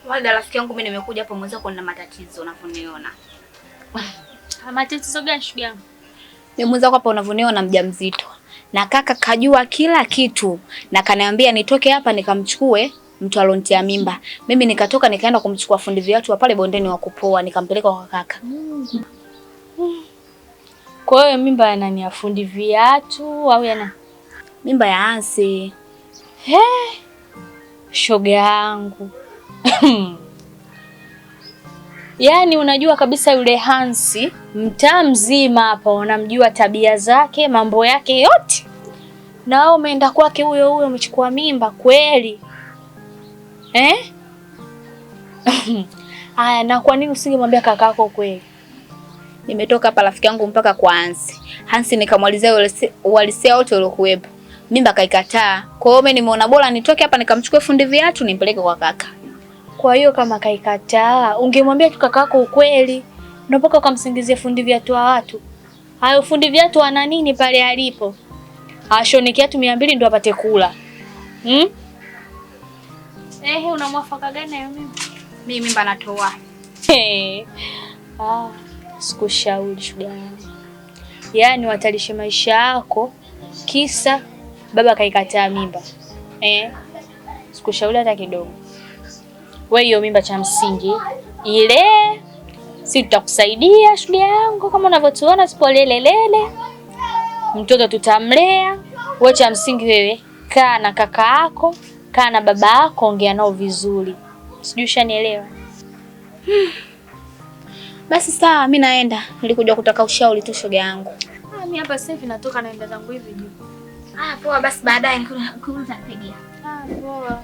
Wala rafiki yangu mimi nimekuja hapo mwanzo kuna matatizo unavyoniona. Matatizo gani shuga yangu? Mimi mwanzo hapa unavyoniona mjamzito. Na kaka kajua kila kitu na kaniambia nitoke hapa nikamchukue mtu alontia mimba. Mimi nikatoka nikaenda kumchukua fundi viatu wa pale bondeni wa kupoa nikampeleka kwa kaka. Kwa hiyo mimba ya nani, ya fundi viatu au ya nani? Mimba ya Hansi. Shoga yangu. Yaani unajua kabisa yule Hansi mtaa mzima hapa unamjua tabia zake, mambo yake yote. Na wewe umeenda kwake huyo umechukua mimba kweli? Aya, na kwa nini usingemwambia kakako kweli? Nimetoka hapa rafiki yangu mpaka kwa Hansi. Hansi nikamwalizia uhalisia wote uliokuwepo. Mimba kaikataa. Kwa hiyo mimi nimeona bora nitoke hapa nikamchukue fundi viatu nimpeleke kwa kaka. Kwa hiyo kama kaikataa, ungemwambia tu kakako ukweli. Unapaka ukamsingizia fundi viatu wa watu. Hayo fundi viatu ana nini pale alipo? Ashone kiatu 200 ndio apate kula. Unamwafaka gani na mimi? Mimi mimba natoa. Sikushauri shuga yangu. Yaani watalishe maisha yako kisa baba kaikataa mimba. Sikushauri hata kidogo. Wewe hiyo mimba cha msingi ile si tutakusaidia shuga yangu kama unavyotuona sipolelelele. Mtoto tutamlea. Wewe cha msingi wewe kaa na kaka yako, kaa na baba yako, ongea nao vizuri. Sijui ushanielewa. Basi sawa, mimi naenda. Nilikuja kutaka ushauri tu shoga yangu. Mimi hapa sasa hivi natoka naenda zangu hivi juu. Poa, basi baadaye nitakupigia. Poa.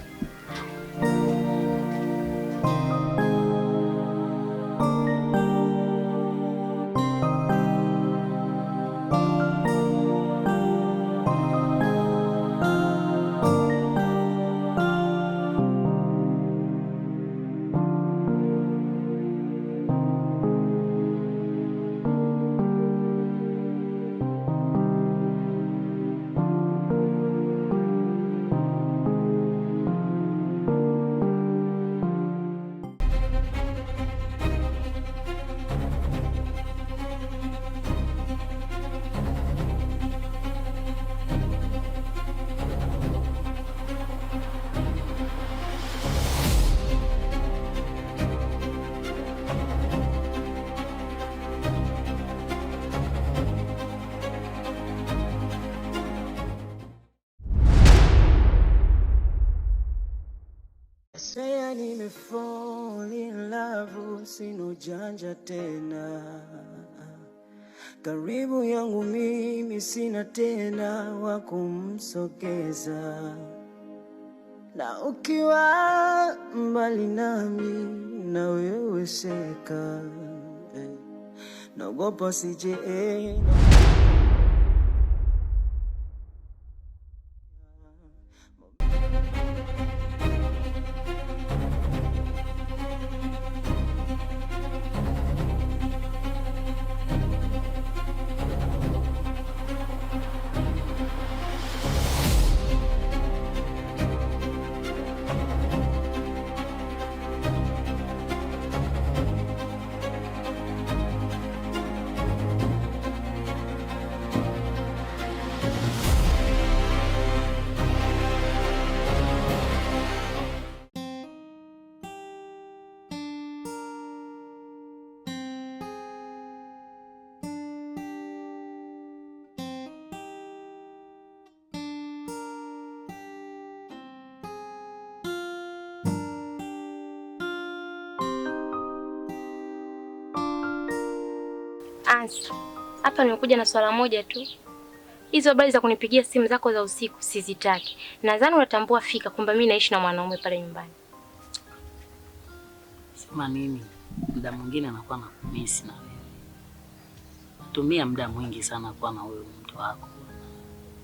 Saya nimefall in love, sino janja tena. Karibu yangu mimi sina tena wa kumsogeza. Na ukiwa mbali nami na wewe seka. Naogopa sije Ansi, hapa nimekuja na swala moja tu. Hizo habari za kunipigia simu zako za usiku sizitaki. Nadhani unatambua fika kwamba mimi naishi na mwanaume pale nyumbani. Sema nini? Muda mwingine anakuwa na kumisi na wewe. Natumia muda mwingi sana kwa na wewe mtu wako.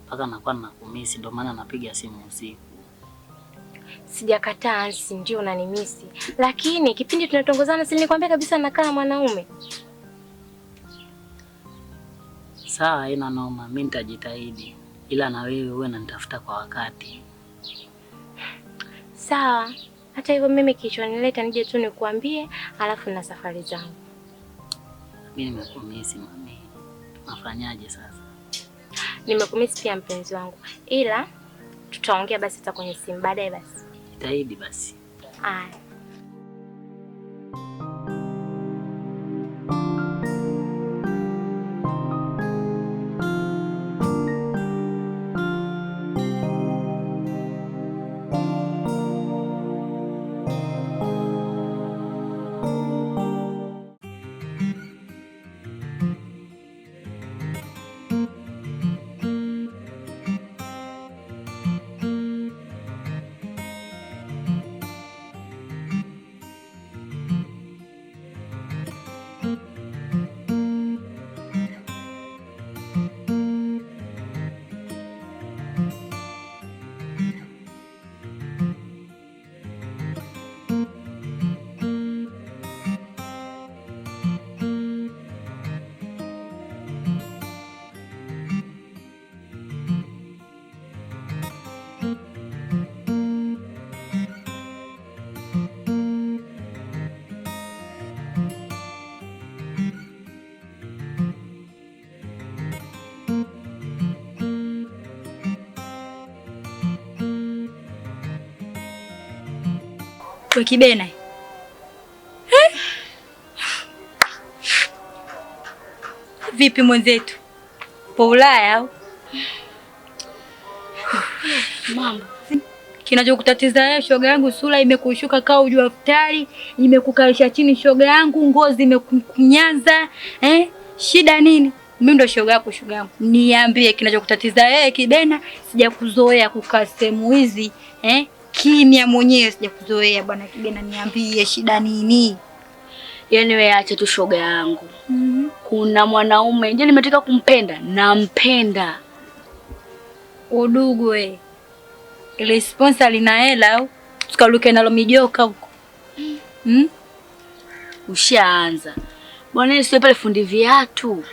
Mpaka anakuwa na kumisi, ndio maana napiga simu usiku. Sijakataa Ansi, ndio unanimisi. Lakini kipindi tunatongozana si nilikwambia kabisa nakaa na mwanaume. Sawa, haina noma, mimi nitajitahidi. Ila na wewe uwe unanitafuta kwa wakati. Sawa. Hata hivyo mimi kilichonileta nije tu nikuambie, alafu na safari zangu. Mimi nimekumisi mami. Nafanyaje sasa? Nimekumisi pia mpenzi wangu. Ila tutaongea basi hata kwenye simu baadaye basi. Jitahidi basi. Aya. We Kibena. Vipi mwenzetu? Po Ulaya au? Mambo. Kinachokutatiza wewe shoga yangu, sura imekushuka kaa ujua futari, imekukalisha chini shoga yangu, ngozi imekunyanza, shida nini? Mimi ndo shoga yako shoga yangu. Niambie kinachokutatiza wewe Kibena, sijakuzoea kukaa sehemu hizi, kimya mwenyewe sijakuzoea bwana Kibena, niambie shida nini? Yaani wewe acha tu shoga yangu. Kuna mwanaume nje nimetaka kumpenda, nampenda. Udugu we. Ile sponsor lina hela au tukaluke nalo mijoka huko. Ushaanza. Bwana ni pale fundi viatu.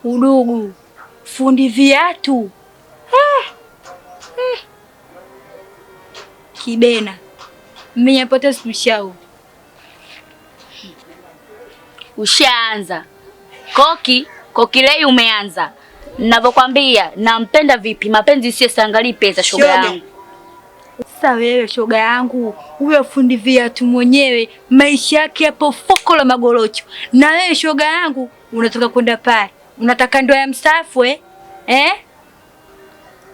Udugu, fundi viatu. Kibena, mimi napata sikushau. Ushaanza. Koki leo umeanza. Ninavyokuambia nampenda vipi, mapenzi sio sangali pesa shoga yangu. Sasa wewe shoga yangu, huyo fundi viatu mwenyewe maisha yake hapo foko la magorocho. Na wewe shoga yangu unataka kwenda pale. Unataka ndoa ya mstaafu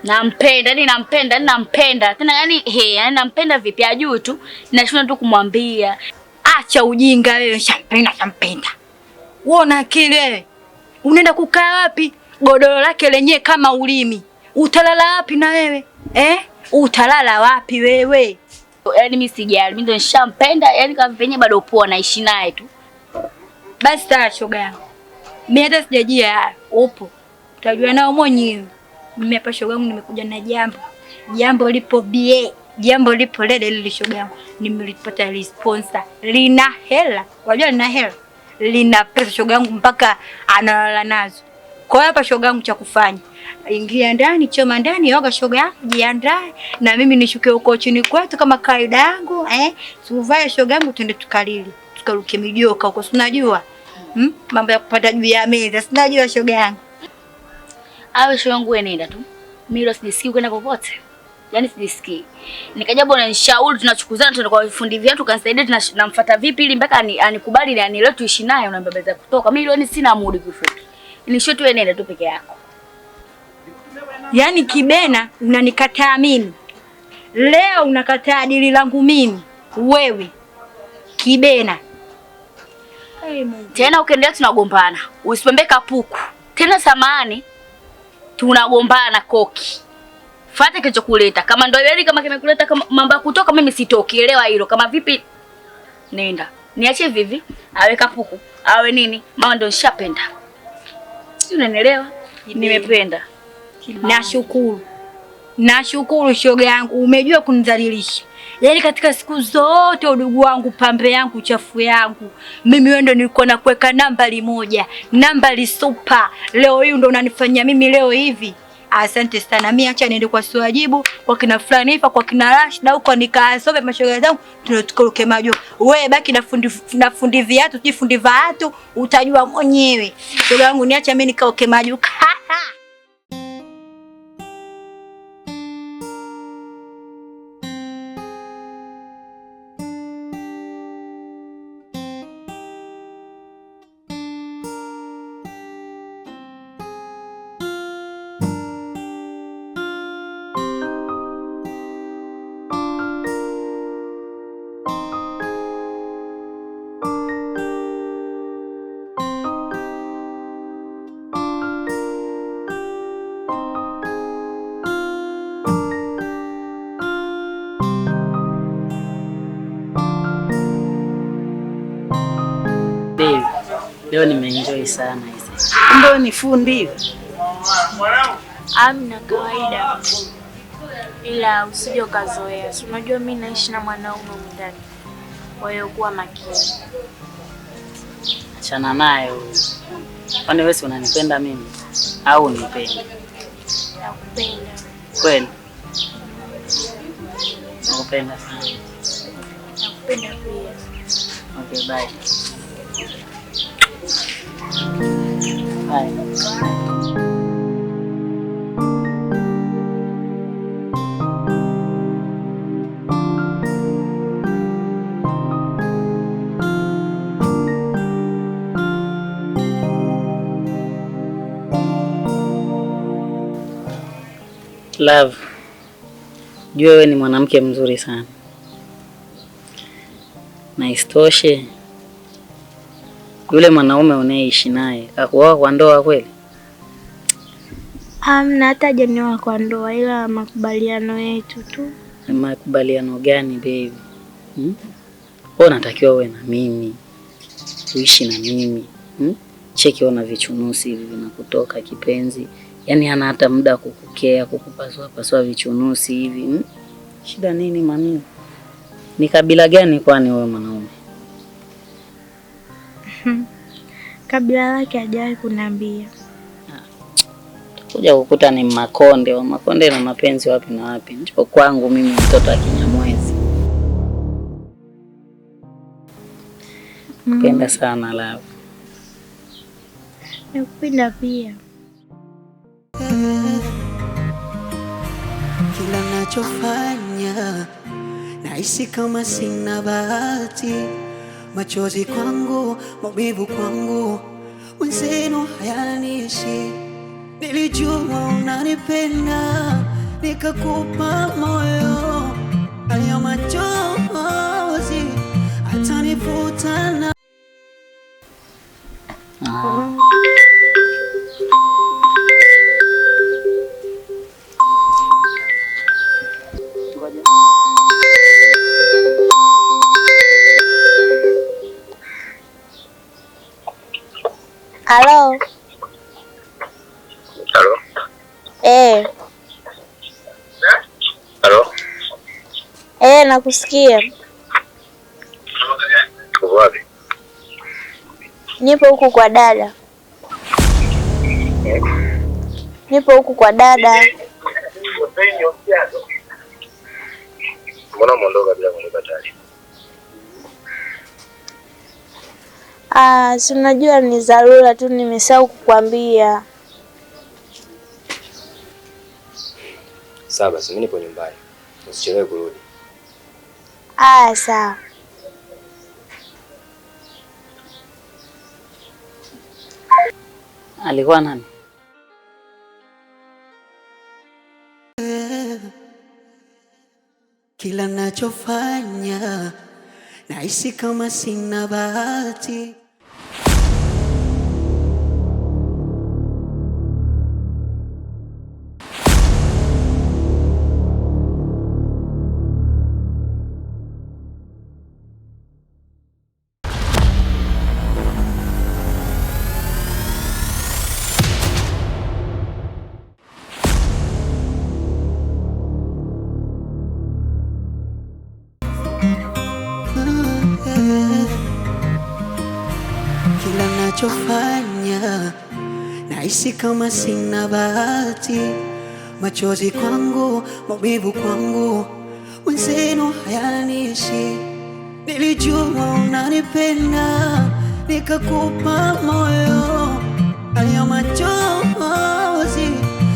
Nampenda. Tena yani nampenda vipi ajui tu. Nashinda tu kumwambia. Acha ujinga wewe, shampenda. Wewe una akili wewe? Unaenda kukaa wapi? Godoro lake lenyewe kama ulimi. Utalala wapi na wewe? Utalala wapi wewe? Yaani mimi sijali. Mimi ndo nishampenda, yani kama venye bado poa naishi naye tu. Basi taa shoga yangu. Mimi hata sijajia upo. Utajua nao mwenyewe. Mimi hapa shoga yangu nimekuja na jambo. Jambo lipo bie. Jambo lipo lele lile shoga yangu. Nimelipata ile sponsor. Lina hela. Unajua lina hela. Lina pesa shoga yangu mpaka analala nazo. Kwa hiyo hapa shoga yangu cha kufanya. Ingia ndani, choma ndani, yoga shoga yangu, jiandae na mimi nishuke huko chini kwetu kama kaida yangu, Tuvae shoga yangu twende tukalili. Tukaruke mijoka huko, si unajua? Mambo ya kupata juu ya meza, si unajua shoga yangu. Awe shoga yangu wewe nenda tu. Mimi leo sijisikii kwenda popote. Yaani sijisikii. Nikaja bwana nishauri tunachukuzana tunaenda kwa fundi viatu kanisaidia tunamfuata vipi ili mpaka anikubali na leo tuishi naye unambebeza kutoka. Mimi leo sina mood kifupi. Nisho tu wewe nenda tu peke yako. Yaani Kibena unanikataa mimi. Leo unakataa dili langu mimi. Wewe Kibena. Tena ukiendelea tunagombana. Usipembe kapuku. Tena samani tunagombana Koki. Fuata kilichokuleta. Kama ndio yeye kama kimekuleta kama mambo ya kutoka mimi sitoki. Elewa hilo. Kama vipi nenda. Niache vivi. Awe kapuku. Awe nini? Mama ndio nishapenda. Si unanielewa? Nimependa. Nashukuru. Nashukuru shoga yangu, umejua kunidhalilisha. Yaani katika siku zote udugu wangu, pambe yangu, uchafu yangu, mimi wewe ndo nilikuwa nakuweka nambari moja, nambari super. Leo hii ndo unanifanyia mimi leo hivi. Asante sana. Mimi acha niende kwa Suwajibu, kwa kina fulani hivi, kwa kina Rashida huko nikaasome mashoga zangu, tunatukuruke majo. Wewe baki na fundi viatu, si fundi vaatu, utajua mwenyewe. Shoga yangu niacha mimi nikaoke majo. Babe, leo nimeenjoy sana hizi. Ndio ni fundi hivi. Amna kawaida. Ila usije ukazoea. Si unajua mimi naishi na mwanaume ndani. Kwa hiyo kuwa makini. Achana naye huyo. Kwani wewe si unanipenda mimi au unipendi? Nakupenda. Kweli? Nakupenda sana. Nakupenda pia. Okay, bye. Bye. Love, jua wewe ni mwanamke mzuri sana, na isitoshe yule mwanaume unayeishi naye akuoa kwa ndoa kweli? Hamna, hata hajanioa kwa ndoa, ila makubaliano yetu tu. Makubaliano gani baby? Wewe unatakiwa uwe na mimi, uishi na mimi. Cheki, ona vichunusi hivi vinakutoka kipenzi. Yaani hana hata muda kukukea, kukupasua vichunusi hivi. Shida nini mami? Ni kabila gani kwani wewe mwanaume? Kabila lake hajawahi kuniambia. Kuja kukuta ni Makonde. Wa Makonde na mapenzi wapi na wapi? Njoo kwangu mimi, mtoto wa Kinyamwezi. Napenda sana love. Nakupenda pia. Kila nachofanya nahisi kama sina bahati, machozi kwangu, maumivu kwangu, wenzenu hayaniishi. Nilijua unanipenda, nikakupa moyo, haya machozi atanifuta na Halo. Halo. Halo. Nakusikia. Uko wapi? Nipo huku kwa dada. Nipo huku kwa dada. Mbona umeondoka bila kunipa taarifa? Si unajua ni dharura tu, nimesahau kukwambia. Sawa basi, mimi nipo nyumbani. Usichelewe kurudi. Sawa. Alikuwa nani? kila nachofanya nahisi kama sina bahati. kila nachofanya nahisi kama sina bahati. Machozi kwangu, maumivu kwangu, wenzenu hayanishi. Nilijua unanipenda, nikakupa moyo. Haya machozi